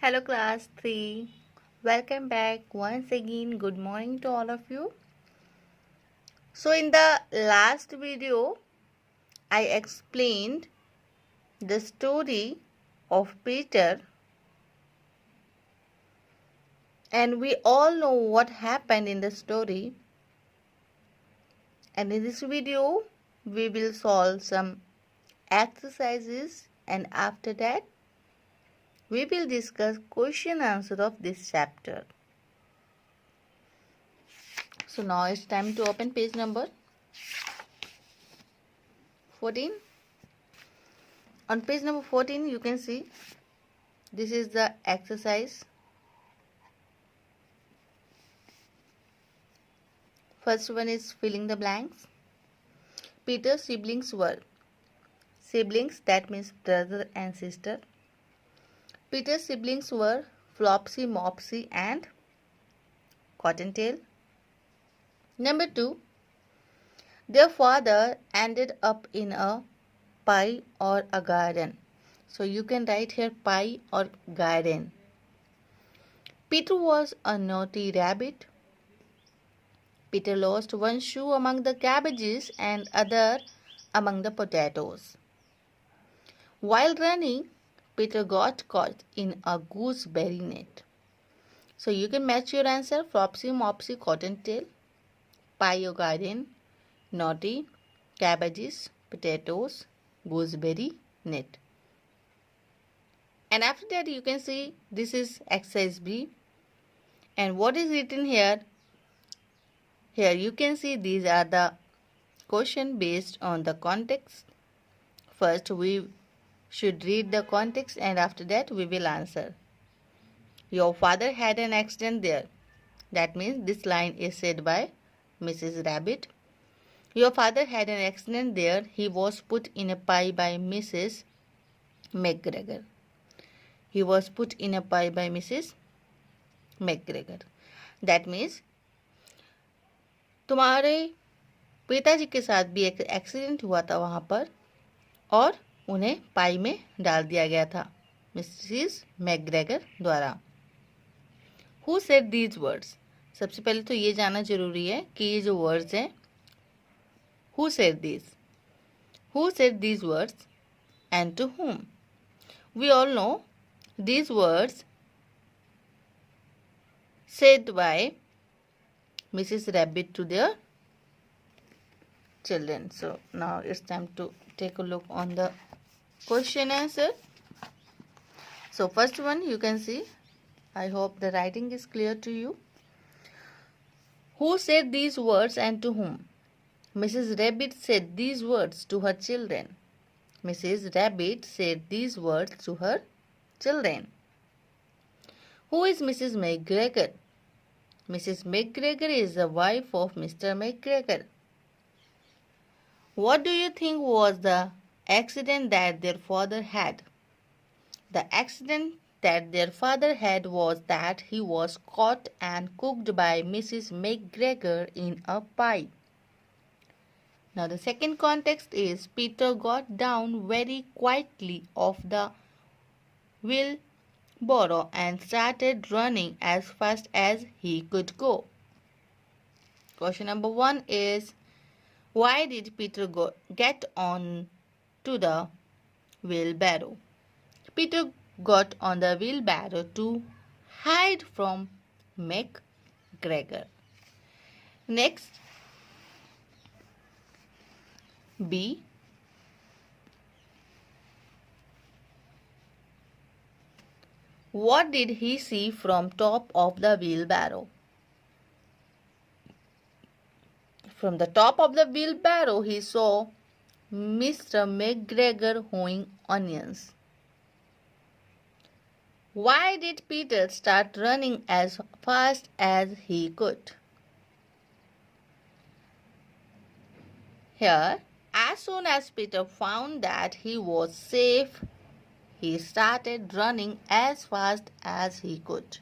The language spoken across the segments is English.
Hello class 3. Welcome back once again. Good morning to all of you. So in the last video I explained the story of Peter, and we all know what happened in the story, and in this video we will solve some exercises, and after that we will discuss question answer of this chapter. So now it's time to open page number 14. On page number 14 you can see this is the exercise. First one is filling the blanks. Peter's siblings were siblings, that means brother and sister. Peter's siblings were Flopsy, Mopsy and Cottontail. Number 2, their father ended up in a pie or a garden. So you can write here pie or garden. Peter was a naughty rabbit. Peter lost one shoe among the cabbages and other among the potatoes. While running, Peter got caught in a gooseberry net. So you can match your answer: Flopsy, Mopsy, Cottontail, pie or garden, naughty, cabbages, potatoes, gooseberry net. And after that you can see this is exercise B. And what is written here? Here you can see these are the question based on the context. First we should read the context and after that we will answer. Your father had an accident there. That means this line is said by Mrs. Rabbit. Your father had an accident there. He was put in a pie by Mrs. McGregor. He was put in a pie by Mrs. McGregor. That means तुम्हारे पिताजी के साथ भी एक accident हुआ था वहाँ पर और उन्हें पाई में डाल दिया गया था मिसेस मैकग्रेगर द्वारा. Who said these words? सबसे पहले तो ये जानना जरूरी है कि ये जो वर्ड्स हैं, Who said these? Who said these words and to whom? We all know these words said by Mrs. Rabbit to their children. So now it's time to take a look on the question answer. So first one you can see, I hope the writing is clear to you. Who said these words and to whom? Mrs. Rabbit said these words to her children. Mrs. Rabbit said these words to her children. Who is Mrs. McGregor? Mrs. McGregor is the wife of Mr. McGregor. What do you think was the accident that their father had? The accident that their father had was that he was caught and cooked by Mrs. McGregor in a pie. Now the second context is Peter got down very quietly off the wheelbarrow and started running as fast as he could go. Question number 1 is, why did Peter get on to the wheelbarrow? Peter got on the wheelbarrow to hide from McGregor. Next, B. What did he see from top of the wheelbarrow? From the top of the wheelbarrow he saw Mr. McGregor hoeing onions. Why did Peter start running as fast as he could? Here, as soon as Peter found that he was safe, he started running as fast as he could.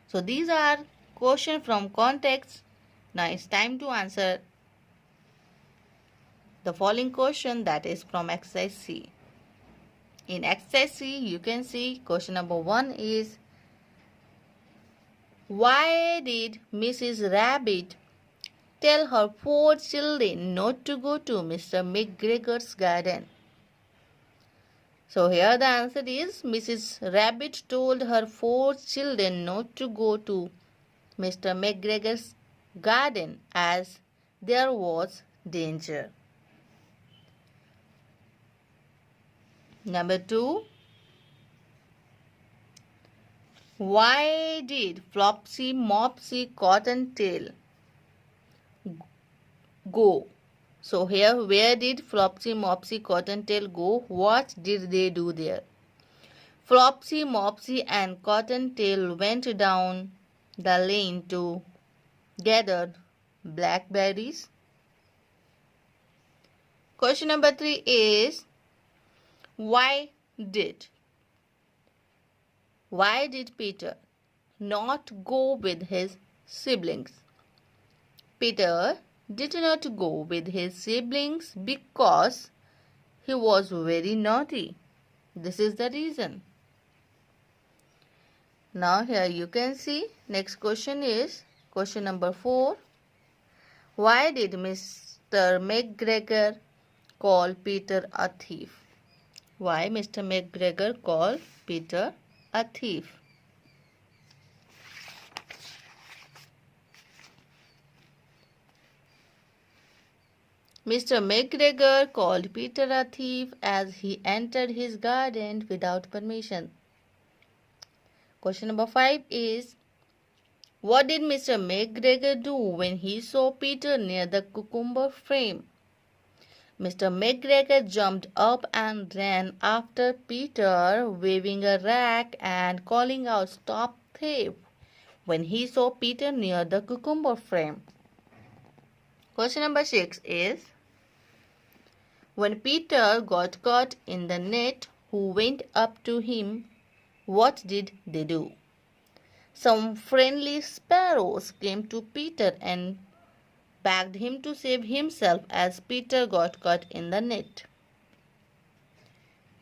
So these are questions from context. Now it's time to answer the following question, that is from exercise C. In exercise C, you can see question number 1 is, why did Mrs. Rabbit tell her 4 children not to go to Mr. McGregor's garden? So here the answer is, Mrs. Rabbit told her 4 children not to go to Mr. McGregor's garden as there was danger. Number 2. Why did Flopsy, Mopsy, Cottontail go? So here, where did Flopsy, Mopsy, Cottontail go? What did they do there? Flopsy, Mopsy and Cottontail went down the lane to gather blackberries. Question number 3 is, why did Peter not go with his siblings? Peter did not go with his siblings because he was very naughty. This is the reason. Now here you can see, next question is question number 4. Why did Mr. McGregor call Peter a thief? Why Mr. McGregor called Peter a thief? Mr. McGregor called Peter a thief as he entered his garden without permission. Question number 5 is, what did Mr. McGregor do when he saw Peter near the cucumber frame? Mr. McGregor jumped up and ran after Peter, waving a rag and calling out, "Stop thief!" when he saw Peter near the cucumber frame. Question number 6 is, when Peter got caught in the net, who went up to him? What did they do? Some friendly sparrows came to Peter and begged him to save himself as Peter got caught in the net.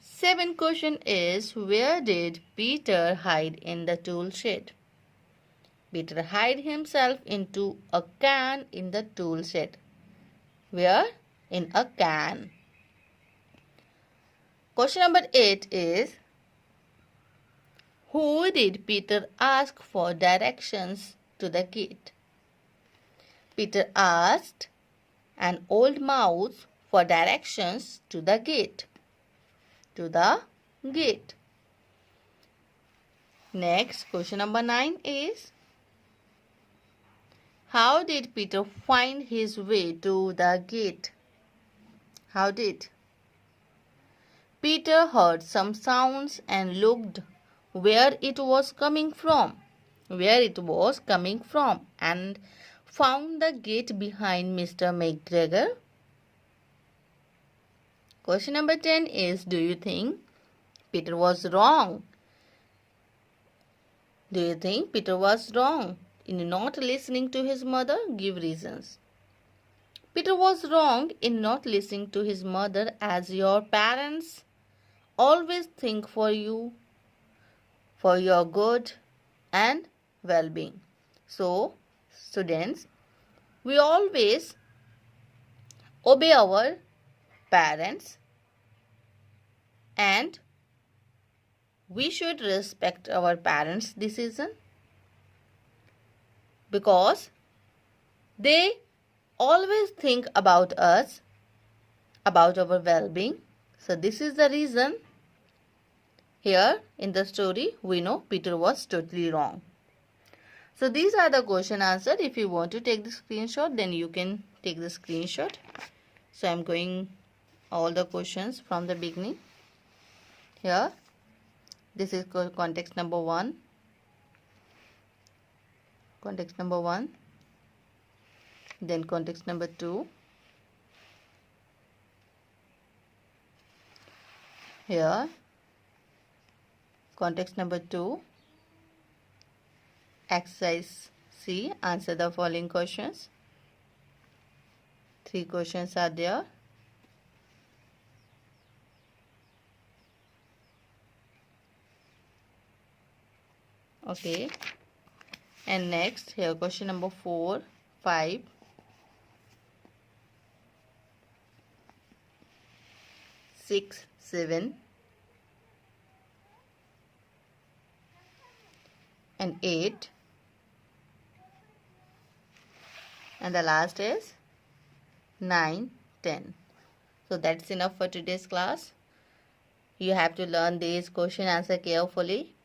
7th question is, where did Peter hide in the tool shed? Peter hid himself into a can in the tool shed. Where? In a can. Question number 8 is, who did Peter ask for directions to the gate? Peter asked an old mouse for directions to the gate. Next, question number 9 is, how did Peter find his way to the gate? How did? Peter heard some sounds and looked where it was coming from, and found the gate behind Mr. McGregor. Question number 10 is, do you think Peter was wrong? Do you think Peter was wrong in not listening to his mother? Give reasons. Peter was wrong in not listening to his mother, as your parents always think for you, for your good and well-being. So, students, we always obey our parents and we should respect our parents' decision because they always think about us, about our well-being. So this is the reason here in the story we know Peter was totally wrong. So these are the question answered. If you want to take the screenshot, then you can take the screenshot. So I am going all the questions from the beginning. Here, this is context number 1. Context number 1. Then context number 2. Here, context number 2. Exercise C. Answer the following questions. 3 questions are there. Okay. And next, here question number 4, 5, 6, 7, and 8. And the last is 9, 10. So that's enough for today's class. You have to learn these question answer carefully